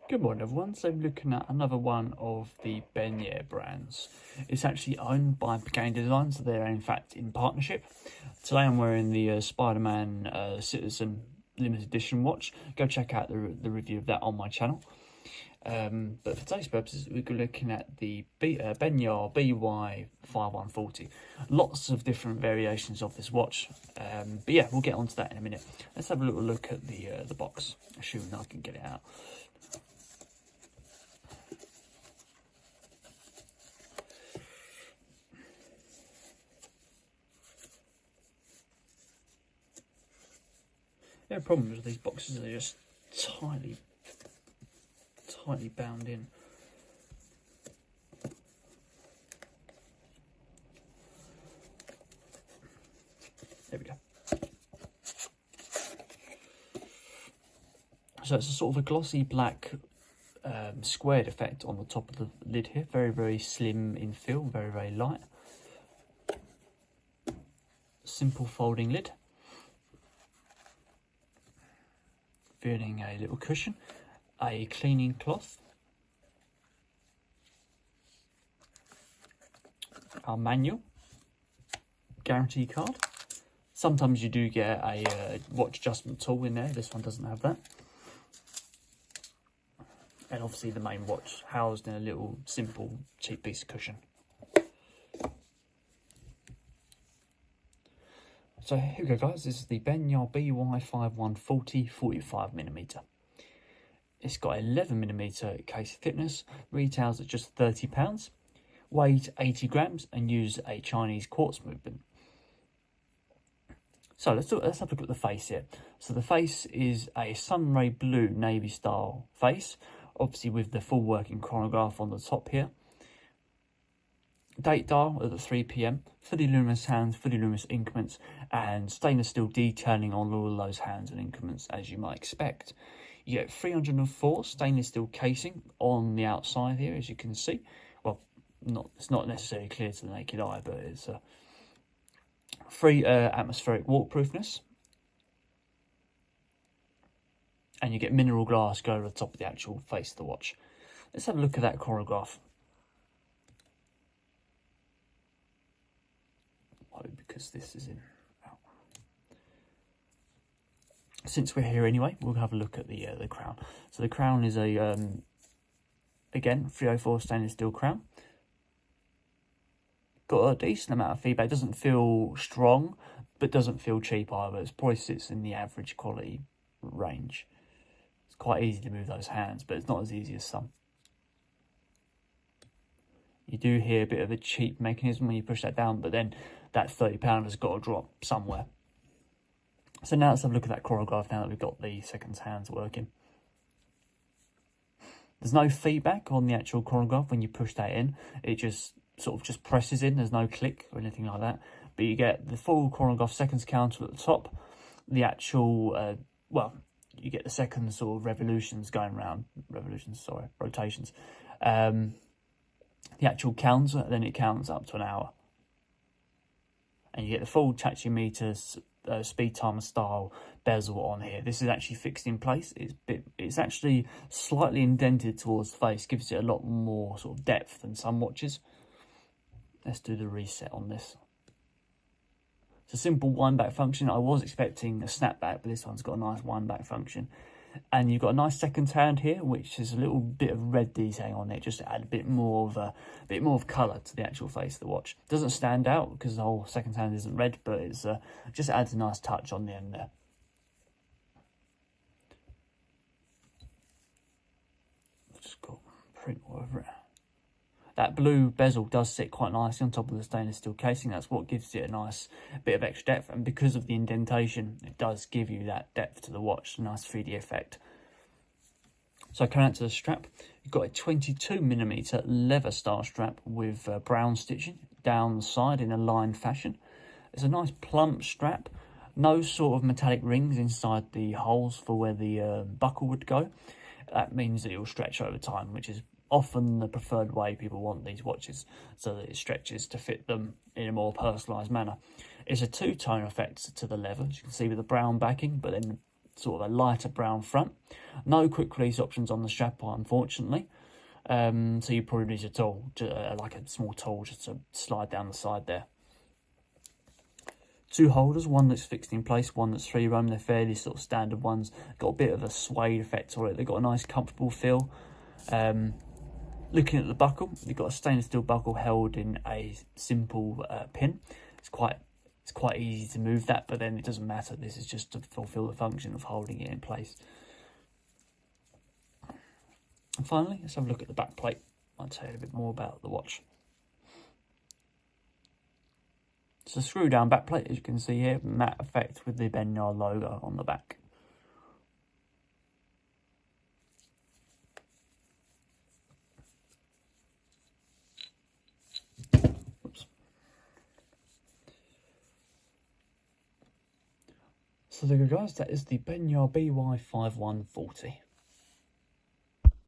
Good morning everyone, so I'm looking at another one of the Benyar brands. It's actually owned by Pagani Designs, so they're in fact in partnership. Today I'm wearing the Spider-Man Citizen limited edition watch. Go check out the review of that on my channel. But for today's purposes, we're looking at the Benyar BY5140. Lots of different variations of this watch, but yeah, we'll get onto that in a minute. Let's have a little look at the box, assuming I can get it out. The problem with these boxes, they're just tightly bound in. There we go. So it's a sort of a glossy black squared effect on the top of the lid here. Very, very slim in feel, very, very light. Simple folding lid. Feeling a little cushion, a cleaning cloth, our manual, guarantee card. Sometimes you do get a watch adjustment tool in there. This one doesn't have that. And obviously the main watch housed in a little simple cheap piece of cushion. So here we go guys, this is the Benyar BY5140 45mm. It's got 11mm case thickness, retails at just £30, weighs 80 grams and uses a Chinese quartz movement. So let's have a look at the face here. So the face is a sunray blue navy style face, obviously with the full working chronograph on the top here. Date dial at the 3 PM, fully luminous hands, fully luminous increments, and stainless steel detailing on all of those hands and increments as you might expect. You get 304 stainless steel casing on the outside here, as you can see. Well, it's not necessarily clear to the naked eye, but it's a free atmospheric waterproofness. And you get mineral glass go over the top of the actual face of the watch. Let's have a look at that chronograph. Because this is in out. Since we're here anyway, we'll have a look at the crown. So the crown is a again 304 stainless steel crown. Got a decent amount of feedback. Doesn't feel strong, but doesn't feel cheap either. It probably sits in the average quality range. It's quite easy to move those hands, but it's not as easy as some. You do hear a bit of a cheap mechanism when you push that down, but then that £30 has got to drop somewhere. So now let's have a look at that chronograph now that we've got the seconds hands working. There's no feedback on the actual chronograph when you push that in. It just sort of presses in. There's no click or anything like that. But you get the full chronograph seconds counter at the top. The actual, you get the seconds sort of rotations. The actual counter, then it counts up to an hour. And you get the full tachymeter speed timer style bezel on here. This is actually fixed in place. It's actually slightly indented towards the face, gives it a lot more sort of depth than some watches. Let's do the reset on this. It's a simple wind back function. I was expecting a snapback, but this one's got a nice wind back function. And you've got a nice second hand here, which is a little bit of red detailing on it, just to add a bit more of colour to the actual face of the watch. Doesn't stand out because the whole second hand isn't red, but it's just adds a nice touch on the end there. I've just got print all over it. That blue bezel does sit quite nicely on top of the stainless steel casing. That's what gives it a nice bit of extra depth. And because of the indentation, it does give you that depth to the watch, a nice 3D effect. So coming out to the strap, you've got a 22mm leather style strap with brown stitching down the side in a lined fashion. It's a nice plump strap. No sort of metallic rings inside the holes for where the buckle would go. That means that it will stretch over time, which is often the preferred way people want these watches, so that it stretches to fit them in a more personalised manner. It's a two-tone effect to the leather, as you can see, with the brown backing, but then sort of a lighter brown front. No quick release options on the strap, unfortunately. So you probably need a tool, like a small tool, just to slide down the side there. 2 holders, one that's fixed in place, one that's free roam. They're fairly sort of standard ones. Got a bit of a suede effect to it. They've got a nice comfortable feel. Looking at the buckle, you've got a stainless steel buckle held in a simple pin. It's quite easy to move that, but then it doesn't matter. This is just to fulfill the function of holding it in place. And finally, let's have a look at the back plate. I'll tell you a bit more about the watch. It's a screw down back plate, as you can see here, matte effect with the Benyar logo on the back. Oops. So there you go guys, that is the Benyar BY5140.